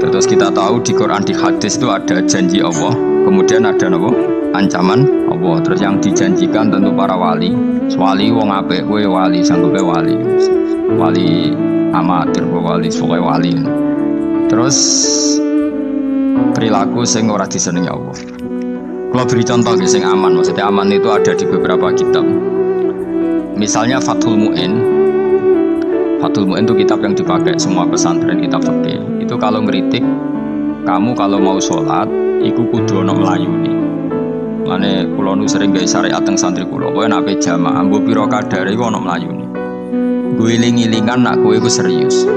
Terus kita tahu di Quran, di hadis itu ada janji Allah, kemudian ada apa? Ancaman Allah. Terus yang dijanjikan tentu para wali. Wali wong apik kowe wali, sanggupe wali. Wali amatir wali, pokoke wali. Terus perilaku sing ora disenengi Allah. Kalau beri contoh sing aman, maksudnya aman itu ada di beberapa kitab. Misalnya Fathul Mu'in. Fathul Mu'in itu kitab yang dipakai semua pesantren, kitab fikih. Itu kalau ngeritik, kamu kalau mau sholat, iku kudu ono mlayune. Mane kula nu sering gawe syariat teng santri kula, kowe nek jamaah mbok pira kadare iku ono mlayune. Gue iling-ilingan nak kowe iku serius.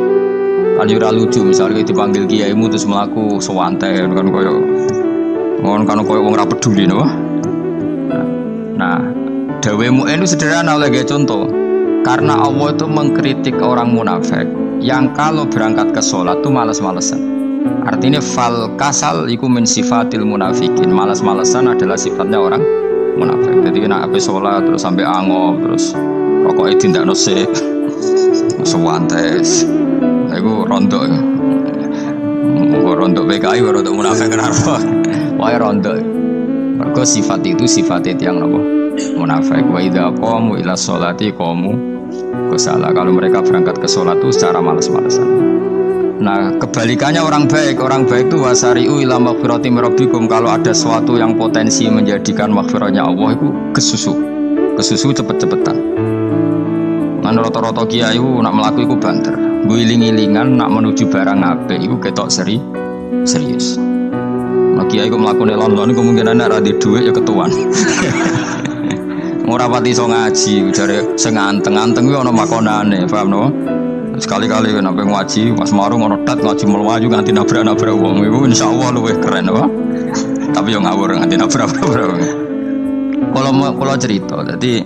Kan ora lucu misalnya dipanggil kiaimu terus mlaku sewanten kan koyo ngono kan koyo wong ora peduli no. Nah, dawe Mu'in itu sederhana oleh contoh. Karena Allah itu mengkritik orang munafik yang kalau berangkat ke sholat itu malas-malesan. Artinya fal kasal iku min sifatil munafikin. Malas-malesan adalah sifatnya orang munafik. Jadi kena habis sholat terus sampai angop terus rokoknya tindak nosek sewantes. Iku rontok. Rontok PKI baru rontok munafik kenapa? Wah rontok. Mergo sifat itu sifat yang nopo munafik. Wa idza qamu ila sholati qamu kusala. Kalau mereka berangkat ke sholat itu secara malas-malasan. Nah kebalikannya orang baik itu wasari'u ila maghfirati rabbikum. Kalau ada sesuatu yang potensi menjadikan maghfirahnya Allah itu kesusu cepet-cepetan. Kan rata-rata kiai nak melaku itu banter. Guling-gilingan nak menuju barang apik itu ketok serius. Nah kiai ku mlakune London kemungkinan nek ra di dhuwit ya ketuan. Ora pati iso ngaji, jare sing anteng-anteng kuwi ana makonane, paham no? Sekali-kali nek ngaji, Mas Marung ono tat ngaji mlayu nganti nabrak-nabrak wong. Iku insyaallah luwih keren apa? Tapi yo ngawur nganti nabrak-nabrak. Kalau cerita, dadi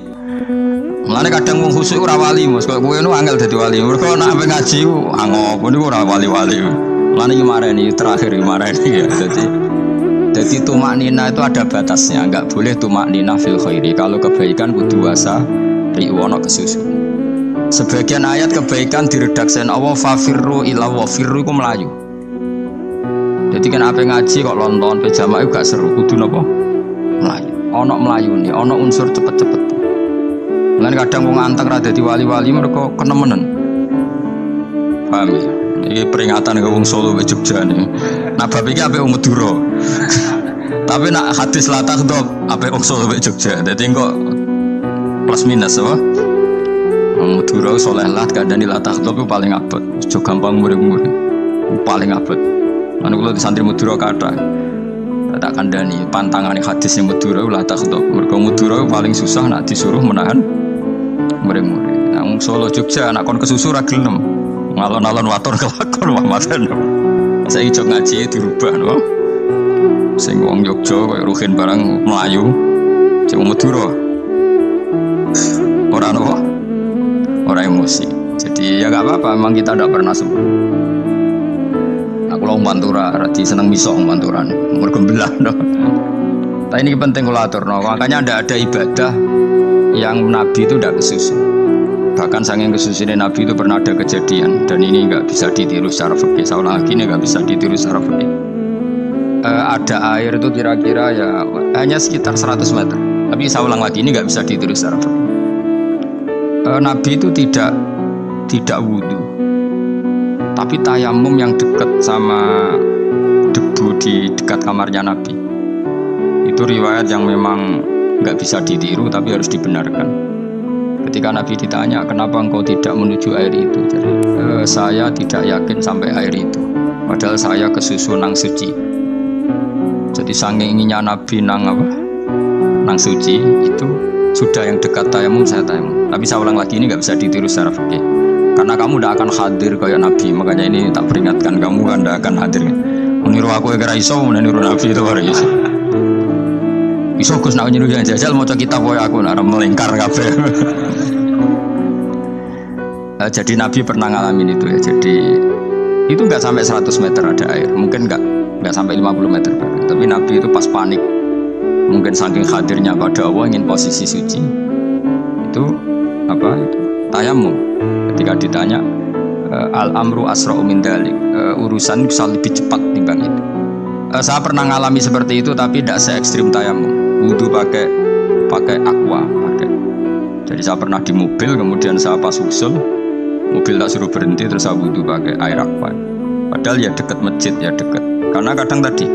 mulane kadang wong khusuk ora wali, Mas. Kok kowe nu angel dadi wali. Mergo nek ngaji angop niku ora wali-wali. Mulane iki mareni terakhir mareni ya. Jadi tumak nina itu ada batasnya, enggak boleh tumak nina fil khairi. Kalau kebaikan kudu wasa riwono kesusu. Sebagian ayat kebaikan diredaksen Allah fafirru ila wa firru iku melayu. Jadi kan apa ngaji kok lonton pejama itu gak seru kudu napa? Melayu. Ono melayune, ono unsur cepet-cepet. Lan kadang wong anteng ra dadi wali-wali mergo kenemenen. Paham ya? Ini peringatan ke wong Solo ke Jogja nih. Nah bab iki ape wong Madura. Tapi nak hadis la takhdab ape wong Solo ke Jogja. Dadi kok plus minus apa? Wong Madura soleh lah kadang la takhdab itu paling abot. Aja gampang murid-murid. Paling abot. Lan kula di santri Madura kathah. Tak kandhani pantangane hadis yang Madura la takhdab. Mergo Madura paling susah nak disuruh menahan murid-murid. Nah wong Solo Jogja nak kon kesusu ra gelem. Ngalon-alon wator kelakon wamatan. Saiki jog ngaji dirubah no. Sing wong Jogja koyo ruhin barang Melayu, sing Madura. Ora no. Ora emosi. Jadi ya enggak apa-apa, memang kita tidak pernah sempurna. Aku lo Pantura, rati seneng misok Panturan. Mergo belah no. Tapi ini penting kula aturno. Makanya ada ibadah yang Nabi itu tidak kesusu. Bahkan saking kesusunnya Nabi itu pernah ada kejadian dan ini nggak bisa ditiru secara fikih. Saya ulang lagi ini nggak bisa ditiru secara fikih. Ada air itu kira-kira ya hanya sekitar 100 meter. Tapi saya ulang lagi ini nggak bisa ditiru secara fikih. Nabi itu tidak wudhu, tapi tayamum yang dekat sama debu di dekat kamarnya Nabi. Itu riwayat yang memang nggak bisa ditiru tapi harus dibenarkan. Ketika Nabi ditanya, kenapa engkau tidak menuju air itu? Jadi, saya tidak yakin sampai air itu. Padahal saya kesusu nang suci. Jadi saking inginnya Nabi nang suci itu sudah yang dekat tayamum saya tayamum. Tapi saya ulang lagi ini nggak bisa ditiru secara fikih. Karena kamu tidak akan hadir kayak Nabi. Makanya ini tak peringatkan kamu kan tidak akan hadir. Meniru aku yang iso, meniru Nabi itu baru iso. Iso Gus nak nyuruh jajal maca kitab koyo aku nak melingkar kabeh. Jadi Nabi pernah ngalamin itu ya. Jadi itu enggak sampai 100 meter ada air. Mungkin enggak sampai 50 meter. Tapi Nabi itu pas panik. Mungkin saking hadirnya pada Allah ingin posisi suci. Itu tayamum. Ketika ditanya, Al amru asra'u min dzalik. Urusan bisa lebih cepat timbang itu. Saya pernah ngalami seperti itu tapi tidak se ekstrim tayamum. Wudu pakai aqua, pakai. Jadi saya pernah di mobil, kemudian saya pas usul, mobil tak suruh berhenti terus saya wudu pakai air aqua. Padahal ya dekat masjid, ya dekat. Karena kadang tadi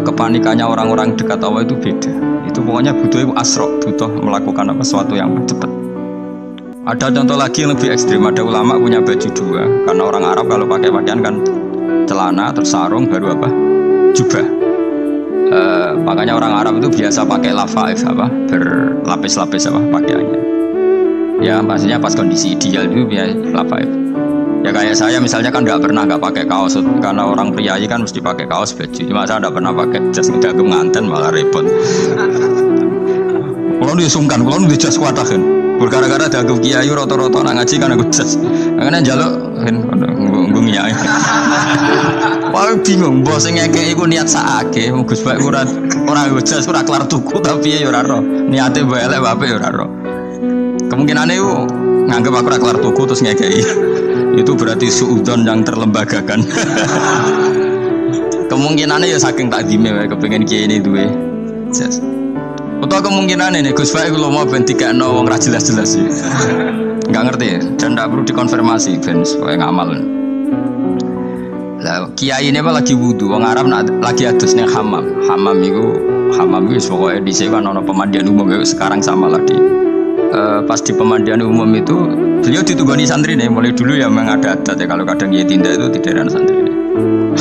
kepanikannya orang-orang dekat Allah itu beda. Itu pokoknya butuh asro, butuh melakukan sesuatu yang cepat. Ada contoh lagi yang lebih ekstrim. Ada ulama punya baju dua. Karena orang Arab kalau pakai pakaian kan celana, terus sarung, baru apa? Jubah. Makanya orang Arab itu biasa pakai lafaif berlapis-lapis pakaiannya. Ya maksudnya pas kondisi ideal itu biasa lafaif. Ya kayak saya misalnya kan nggak pakai kaos karena orang priayi kan mesti pakai kaos baju. Cuma saya nggak pernah pakai jas, udah nganten malah repot. Kalau disungkan, kalau di jas kuatakan. Berkara-kara dianggap kiai roto-roto nak ngaji kan aku jas. Makanya jaluk nggung ya. Wah bingung, bos ngekek iku niat sakake, Gus Baik ora jas ora kelar tuku tapi ya ora ro. Niate bae elek bape ya ora ro. Kemungkinane iku nganggep aku ora kelar tuku terus ngekeki. Itu berarti suudzon yang terlembagakan. Kemungkinannya ya saking takdime wae kepengin kiai ini duwe jas. Atau kemungkinan ini Gus Baik kalau mau bentikno wong ra jelas-jelas sih. Enggak ngerti dan enggak perlu dikonfirmasi ben supaya ngamal. Lah kiai ini lagi wudu, wong Arab lagi adus ning hammam. Hammam itu pokoke dhisik kan ana pemandian umum ya sekarang sama lagi. Pas di pemandian umum itu beliau ditunggoni santri nih, mulai dulu ya memang ada adat ya kalau kadang dia tindak itu di daerah santri.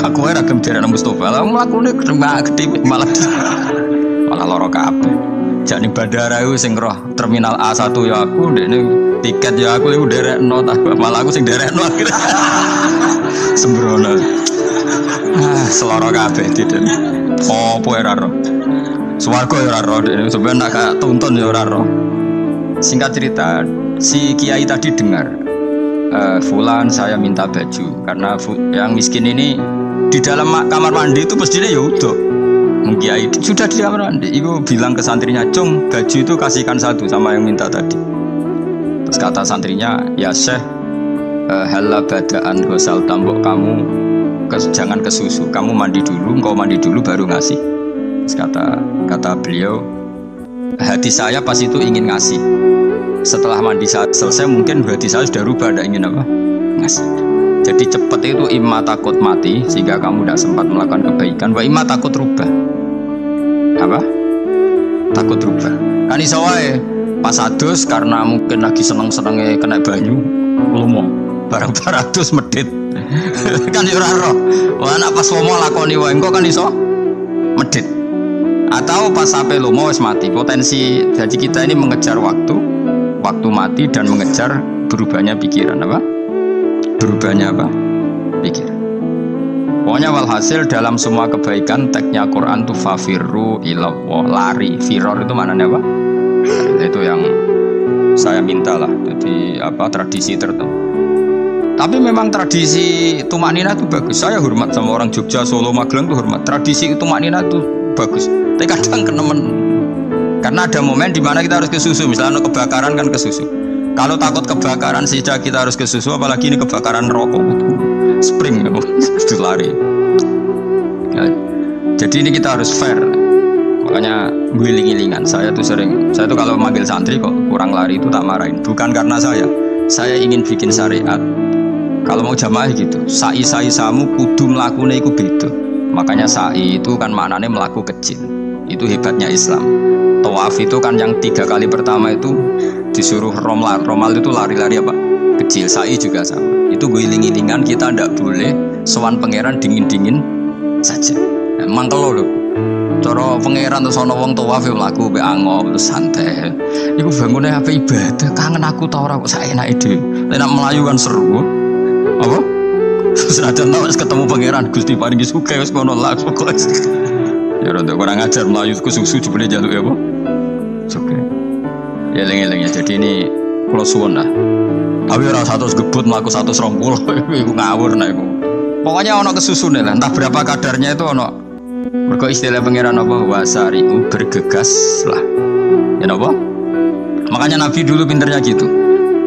Aku ora ragam daerah Mustofa lah mlakune gede malah loro kabeh. Jane bandara iku sing roh terminal A1 ya aku, ndekne tiket ya aku iku derekno malah aku sing derekno akhir. Sembrono. Seloro kabeh tidak. Opo ora roh. Swarga ya ora roh, ndekne sampeyan nak tuntun ya ora roh. Singkat cerita, si kiai tadi dengar fulan saya minta baju karena yang miskin ini di dalam kamar mandi itu pastinya ya udah. Kiai sudah di kamar mandi, itu bilang ke santrinya, "Cung, baju itu kasihkan satu sama yang minta tadi." Terus kata santrinya, "Ya Syekh, halla badaan gosal tambok kamu jangan ke susu, kamu mandi dulu, engkau mandi dulu baru ngasih." Terus kata beliau, hati saya pas itu ingin ngasih. Setelah mandi selesai mungkin hati saya sudah rubah, tidak ingin apa? Ngasih. Jadi cepat itu imma takut mati sehingga kamu tidak sempat melakukan kebaikan, wa imma takut rubah. Apa? Takut rubah. Kan iso wae pas adus karena mungkin lagi seneng-senenge kena banyu, lomo. Barang 200 medit. Kan yo ora roh. Wah nek pas lomo lakoni wae engko kan iso medit. Atau pas sampai lomo wis mati. Potensi jadi kita ini mengejar waktu mati dan mengejar berubahnya pikiran apa? Berubahnya apa? Pikiran. Pokoknya walhasil dalam semua kebaikan teksnya Quran itu fafirru ilallah, lari. Firor itu maknanya apa? Itu yang saya minta lah. Jadi apa tradisi tertentu. Tapi memang tradisi tumanina itu bagus. Saya hormat sama orang Jogja, Solo, Magelang itu hormat. Tradisi tumanina itu bagus. Tapi kadang kenemen. Karena ada momen di mana kita harus ke susu. Misalnya kebakaran kan ke susu. Kalau takut kebakaran sehingga kita harus ke susu, apalagi ini kebakaran rokok, spring itu lari. Ya, jadi ini kita harus fair. Makanya guling-gilingan. Saya tuh kalau manggil santri kok kurang lari itu tak marahin. Bukan karena saya ingin bikin syariat. Kalau mau jamaah gitu, sa'i samu kudu mlakune iku beda. Makanya sa'i itu kan maknanya melaku kecil. Itu hebatnya Islam. Tawaf itu kan yang 3 kali pertama itu disuruh romal itu lari-lari apa? Kecil. Sa'i juga sama. Itu guling-gilingan, kita ndak boleh sowan pangeran dingin-dingin saja. Mangkel lho. Cara pangeran terus ana wong tawaf ya mlaku mbek angop terus santai. Iku bangune apa ibadah? Kangen aku ta ora kok saenake dhewe. Nek melayu kan seru. Apa? Senajan tau ketemu pangeran Gusti paringi sugih wis ngono lah pokoke. Ya rada kurang ajar melayu ku susu jebule njaluk ya apa? Sugih. Ya eling-eling ya. Jadi ini kula suwun lah. Tapi ora 100 gebut mlaku 120 iku ngawur nek iku. Pokoknya ana kesusune lah, entah berapa kadarnya itu ana. Mergo istilah pangeran apa wasari'u bergegas lah. Ya napa? Makanya Nabi dulu pinternya gitu.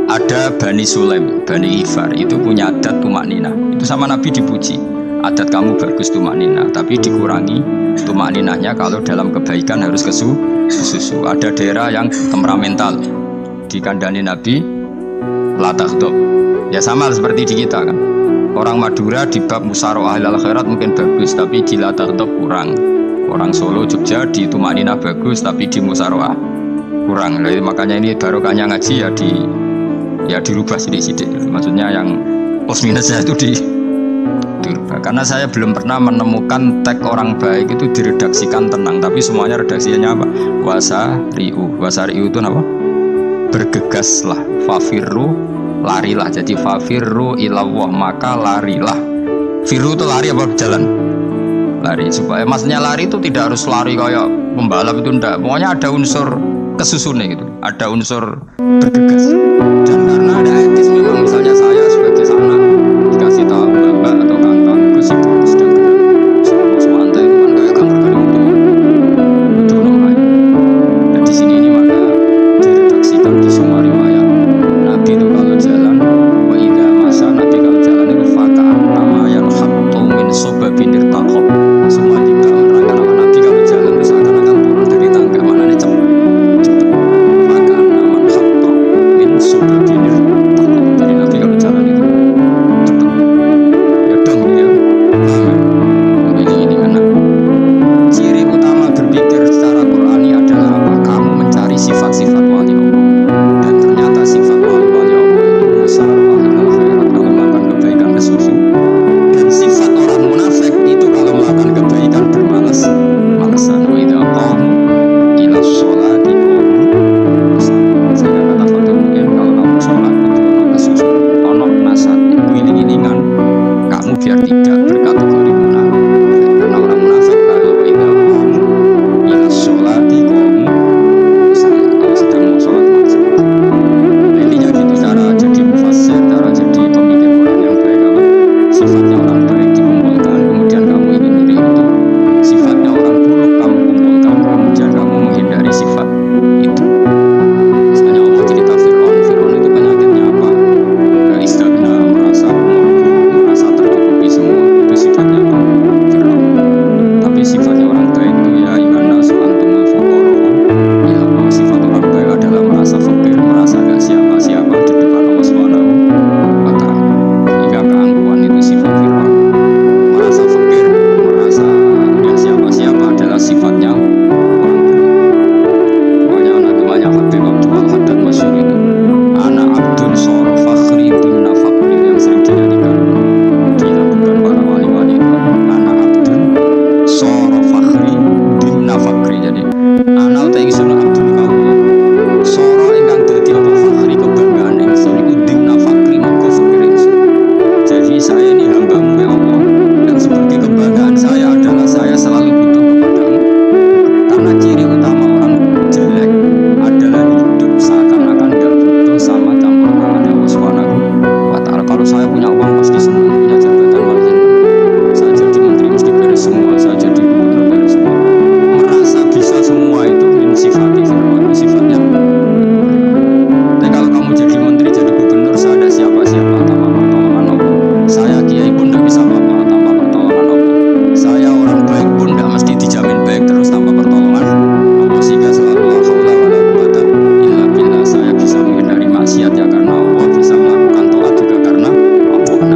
Ada Bani Sulaim, Bani Ifar itu punya adat tumak nina. Itu sama Nabi dipuji. Adat kamu bagus tumak nina, tapi dikurangi tumak ninahnya kalau dalam kebaikan harus kesusu. Ada daerah yang temperamental. Dikandani Nabi, la taghdab. Ya sama seperti di kita kan. Orang Madura di bab musyawarah ahlul khairat mungkin bagus, tapi di la taghdab kurang. Orang Solo, Jogja di tumak nina bagus, tapi di musyawarah kurang. Jadi makanya ini barokahnya ngaji ya dirubah sidik-sidik. Maksudnya yang plus minusnya itu dirubah. Karena saya belum pernah menemukan tag orang baik itu diredaksikan tenang, tapi semuanya redaksinya apa? Wasari'u itu apa? Bergegaslah, fafirru, larilah. Jadi fafirru ilallah, maka larilah. Firru itu lari apa berjalan? Lari. Supaya maksudnya lari itu tidak harus lari kayak pembalap itu, enggak. Pokoknya ada unsur kesusunnya gitu, ada unsur bergegas. Dan karena ada etis, memang misalnya saya sebagai anak dikasih tahu bapak atau kakak Gus itu sedang kena Suwanta itu kan kayak kanker kali itu namanya. Dan di sini ini maka diredaksikan di semua riwayat Nabi itu kalau jalan wa idza masa, Nabi kalau jalan itu faka'an nama yang hattu min subabinir taqab. Semua juga menerangkan nama Nabi kalau jalan itu seakan-akan turun dari tangga, mana nih cepat. Subabinir taqab. Jadi Nabi kalau jalan itu cepat. Ya dong dia. Ini anak. Ciri utama berpikir secara Qur'ani adalah apa? Kamu mencari sifat-sifat wali Allah. Dan ternyata sifat wali Allah itu musyawarah ahlul khairat, kalau melakukan kebaikan kesusu. Dan sifat orang munafik itu kalau melakukan kebaikan bermalas-malasan. Wa idza qamu ila sholati qamu. Saya kata foto mungkin kalau kamu sholat itu ono kesusu, ono nasat, giling-gilingan, kamu biar tidak berkategori munafik. Karena orang munafik kalau itu kamu ila sholati kamu misalnya kalau sedang mau sholat maksud. Intinya gitu, cara jadi mufassir, cara jadi pemikir Quran yang baik apa? Sifatnya orang baik dikumpulkan, kemudian kamu ingin niru itu. Sifatnya orang buruk kamu kumpulkan, kemudian kamu menghindari sifat itu. Misalnya Allah cerita Fir'aun itu penyakitnya apa? Istagna, merasa mordu, merasa tercukupi semua. Itu sifatnya apa? Fir'aun. Tapi sifatnya orang baik itu ya ayyuhan nasu antumul fuqara'u ila Allah. Sifat orang baik adalah merasa fakir, merasa gak siapa-siapa di depan Allah Subhanahu wa ta'ala. Hingga keangkuhan itu sifat Fir'aun. Merasa fakir, merasa gak siapa-siapa adalah sifatnya orang baik. Pokoknya anak temannya Habib Abdul Haddad masyhur itu, anak abdun soro fakhri dimna fakri, yang sering dinyanyikan dilakukan para wali-wali itu. Anak abdun soro fakhri dimna fakri. Jadi anak utai isun abdul kaulo soro ingkang dadi apa fakhri, kebanggaan ingsun iku dimna fakri, maka fakir ingsun. Jadi saya ini hambamu ya Allah, dan sebagai kebanggaan saya adalah saya selalu butuh kepadamu. Karena ciri utama orang jelek adalah hidup seakan-akan gak butuh sama campur tangan Allah Subhanahu wa ta'ala. Kalau saya punya uang pasti senang, punya jabatan malah senang. Saya jadi menteri mesti beres semua, saya jadi gubernur beres semua. Merasa bisa semua itu min sifati firman, sifatnya. Tapi kalau kamu jadi menteri, jadi gubernur, saya ada siapa-siapa tanpa pertolongan Allah. Saya kiai pun tidak bisa apa-apa tanpa pertolongan Allah. Saya orang baik pun tidak mesti dijamin baik terus tanpa pertolongan Allah. Sehingga selalu la haula wala quwata illa billah. Saya bisa menghindari maksiat ya karena Allah, bisa melakukan taat juga karena Allah.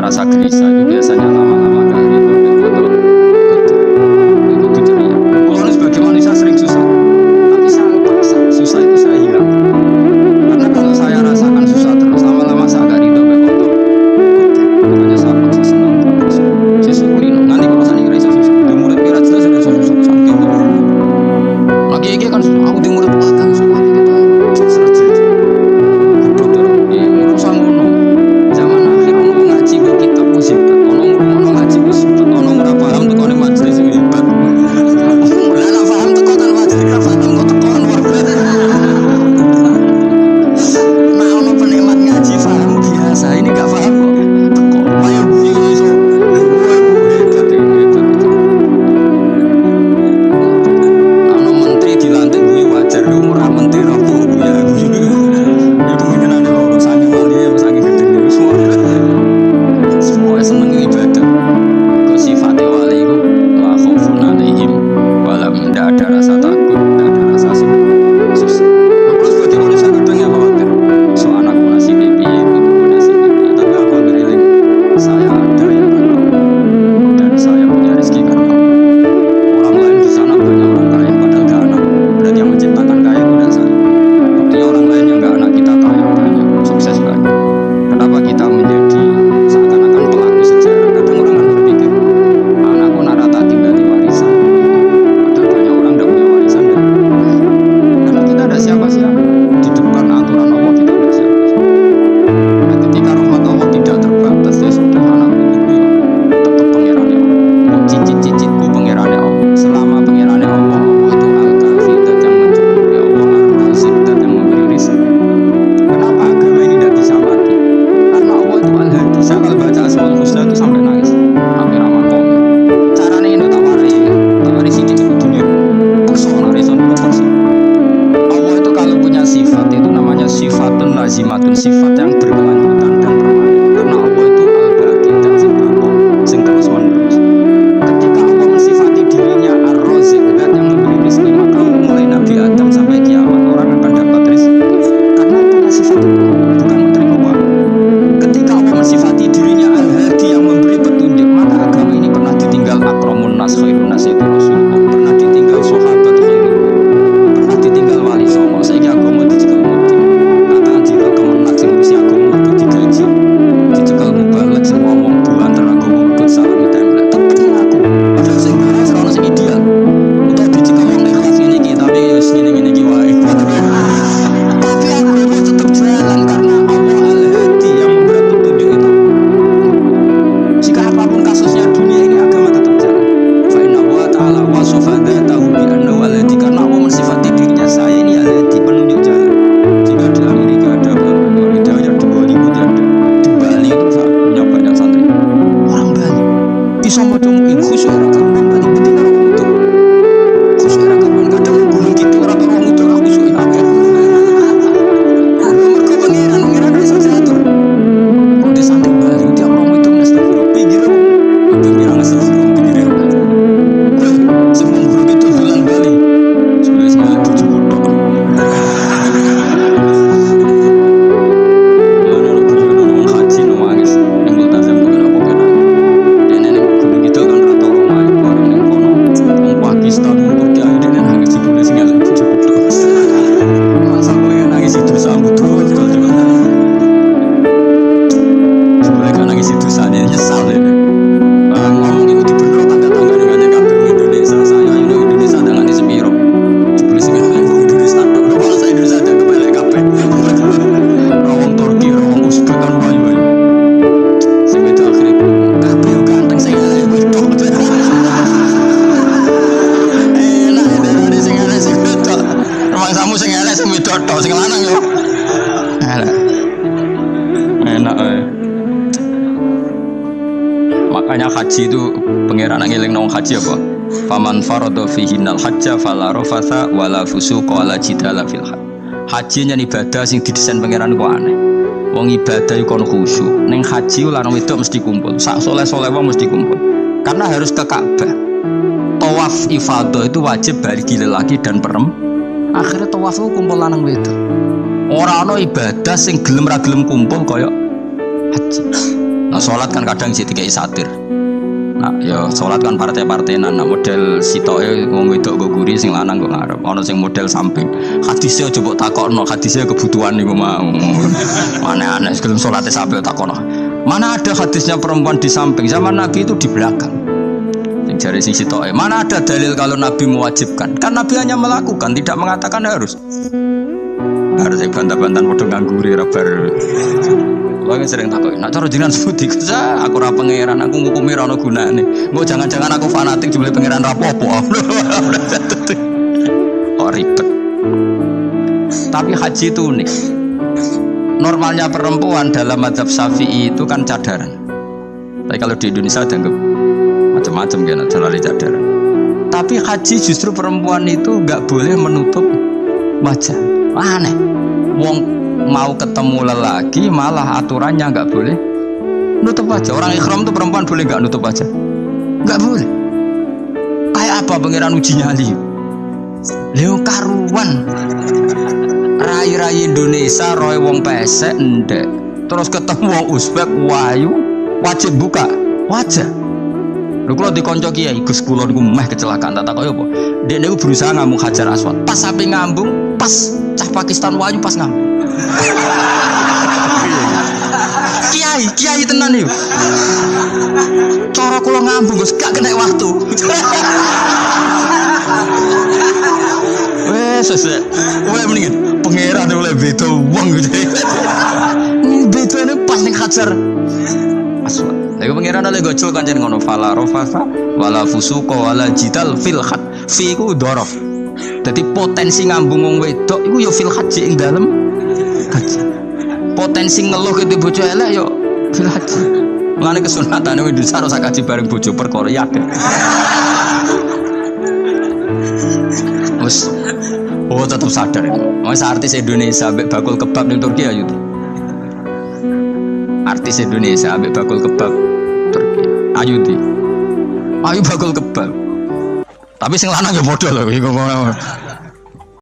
rasa gelisah itu biasanya lama-lama gak ridho foto itu ceria. Kalau sebagai manusia sering susah, tapi saya paksa susah itu saya hilang. Karena kalau saya rasakan susah terus lama-lama saya gak ridho foto. Makanya saya paksa senang terus. Saya syukuri nanti kalau saya kira susah. Di murid kira jelas sudah susah saking. Lagi ini kan susah. Aku di murid bahkan susah kita serat jelas. Dokter, ini usah ngono. Zaman akhir ono ngaji kok kitab musik. Ono ngaji wis ono ora paham tekone majelis hebat. Ora ana paham tekone majelis ora paham kok tekone luar biasa. Nah ono penikmat ngaji paham biasa, ini gak paham kok. Teko, ayo guyu iso. Hebat. Ono menteri dilantik guyu wajar, ora menteri rapo guyu. Ya kemungkinan loro sange wali ya sange gedhe semua seneng ibadah. Kok sifatnya wali itu la khaufun alaihim walam, tidak ada rasa takut, tidak ada rasa susah. Terus sebagai manusia kadang ya khawatir so anakku nasibnya piye, ibuku nasibnya piye, tapi aku ngereling saya ada ya karena dan saya punya rezeki karena orang lain di sana banyak orang kaya padahal gak anak. Berarti yang menciptakan kaya itu tidak saya. Buktinya orang lain yang gak anak kita kaya banyak, sukses banyak. Kenapa kita menjadi seakan-akan pelaku sejarah? Kadang orang kan berpikir anakku narata tinggal di warisan, padahal banyak orang tidak punya warisan ya. Karena kita ada siapa-siapa di depan aturan Allah, kita ada siapa-siapa. Nah, ketika rahmat Allah tidak terbatas ya sudah, anakku itu ya tetap pengirannya Allah. Mau cicit-cicitku pengirannya Allah. Selama pengirannya Allah, Allah itu al-kafi, dat yang mencukupi, Allah ar-razik, dat yang memberi rezeki. Kenapa agama ini tidak bisa mati? Karena Allah itu al-hadi. Saya kalau baca Asmaul Husna itu sampai nangis. Hampir amakom. Caranya ini tawari sidik di dunia. Paksa, narison, paksa. Allah itu kalau punya sifat itu namanya sifatun lazimatun, sifat yang berkelanjutan dan permanen. Karena Allah itu al-baqi dan sing terus menerus. Ketika Allah mensifati dirinya ar-razik, zat yang memberi rezeki, maka mulai Nabi Adam sampai kiamat orang akan dapat rezeki. Karena punya sifat itu, bukan menerima uang. Ketika Allah mensifati dirinya al-hadi yang memberi petunjuk, maka agama ini pernah ditinggal akramun nas khairun nas itu Rasulullah, pernah ditinggal sahabat khairun, pernah ditinggal wali songo. Saiki agama dicekel muti. Katakan dira kemenak sing ngurusi agama mergo digaji. Dicekel mubalek sing ngomong buanter agama mergo salam template. Tetep ngaku. Padahal sing ora ono sing ideal. Utawa dicekel wong ikhlas ngene iki tapi ya wis ngene-ngene iki wae. Tapi agama tetap jalan karena Allah al-hadi yang memberi petunjuk itu. Jika apapun kasusnya dunia ini agama tetap jalan. Fa inna wa ta'ala wasafa dzatahu bi annahu al-hadi, karena Allah mensifati dirinya saya ini al-hadi, penunjuk jalan. Jika di Amerika ada Nur Hidayat, di Bollywood ada, di Bali itu saya punya banyak santri. Orang Bali bisa maca muin khusyuk ora karuan Bali betina ora itu. Khusyuk ora karuan kadang gulung gitu ora tau wong itu ora khusyuk akeh. Mergo pengiran bisa diatur. Kok di santri Bali tiap romo itu nastafiro pinggir aku bilang nastafiro pinggir. Semua guru itu bulan Bali. Sebelah sekali 7 kodok. Mana lo guru ngomong haji no nangis. Yang multazam tuh kenapa kena? Dan nenek guru gitu kan rata orang lain bareng yang kono. Orang Pakistan, orang Turki aja dan nangis sebelah sekali 7 kodok. Masa gue nangis itu sambut tuh juga. Sebelah kan nangis itu saatnya nyesal ya. Ngomong itu di bener tangga-tangga dengan yang kabel Indonesia. Saya ini Indonesia dengan di sepiro. Jebule sing ngene Indonesia tok. Kalau saya Indonesia ada kebalik kabeh. Rawong Turki, rawong Uzbek kan bayu-bayu. Sing itu akhirnya kabeh yo ganteng sing elek wedok. Enak dari sing elek sing wedok. Rumah samu sing elek sing wedok tok, sing lanang yo. Elek. Enak Makanya haji itu pangeran ngeling nang haji apa? Faman farada fihinnal hajja fala rafatha wala fusuqa wala jidala fil hajj. Haji yen ibadah sing didesain pangeran ku aneh. Wong ibadah iku kon khusyuk. Ning haji lanang wedok mesti kumpul. Sak soleh-soleh wong mesti kumpul. Karena harus ke Ka'bah. Tawaf ifadah itu wajib bagi lelaki dan perempuan. Akhirnya tawaf itu kumpul lanang wedok. Ora ana ibadah sing gelem ra gelem kumpul kaya haji. Nah sholat kan kadang sih dikai satir. Nah ya sholat kan partai-partainan. Nah model sitoke wong wedok go guri sing lanang go ngarep. Ana sing model samping. Hadisnya coba takokno, hadisnya kebutuhan niku mau. Aneh-aneh sebelum sholatnya sampai takokno. Mana ada hadisnya perempuan di samping? Zaman Nabi itu di belakang. Jari sing sitoke. Mana ada dalil kalau Nabi mewajibkan? Kan Nabi hanya melakukan, tidak mengatakan harus. Harus bantah-bantahan padha ngangguri ra bar. Wong sering takut, nak cara jenengan sebuti aku ora pangeran, aku ngukumi ora ono gunane. Engko jangan-jangan aku fanatik jebule pangeran ra apa-apa. Oh ribet. Tapi haji itu unik. Normalnya perempuan dalam mazhab Syafi'i itu kan cadaran. Tapi kalau di Indonesia dianggap macam-macam kan, terlalu cadaran. Tapi haji justru perempuan itu nggak boleh menutup wajah. Aneh. Wong mau ketemu lelaki malah aturannya nggak boleh nutup wajah. Orang ikhram tuh perempuan boleh nggak nutup wajah? Nggak boleh. Kayak apa pangeran uji nyali? Leo karuan rai-rai Indonesia roy wong pesek ndek terus ketemu wong Uzbek wayu wajib buka wajah. Lho kula dikonco kiai Gus kula niku meh kecelakaan tak takoki apa? Dek niku berusaha ngambung Hajar Aswad. Pas sampe ngambung, pas cah Pakistan wayu pas ngambung. Kiai tenan iki. Cara kula ngambung Gus gak kena waktu. Wes kowe mendingan pangeran oleh beda wong gitu. Bedane pas ning Hajar Aswad. Lagi pangeran oleh gocol kancen ngono fala rofasa wala fusuqa wala jidal fil khat. Fi ku dhorof. Dadi potensi ngambung wong wedok iku ya fil haji ing dalem haji. Potensi ngeluh ke bojo elek ya fil haji. Mulane kesunatane wis disaro sak kaji bareng bojo perkara yakin. Wes tetap sadar. Wes artis Indonesia mbek bakul kebab ning Turki ayo. Artis Indonesia ambek bakul kebab Turki. Ayu di. Ayu bakul kebab. Tapi sing lanang ya modal lho.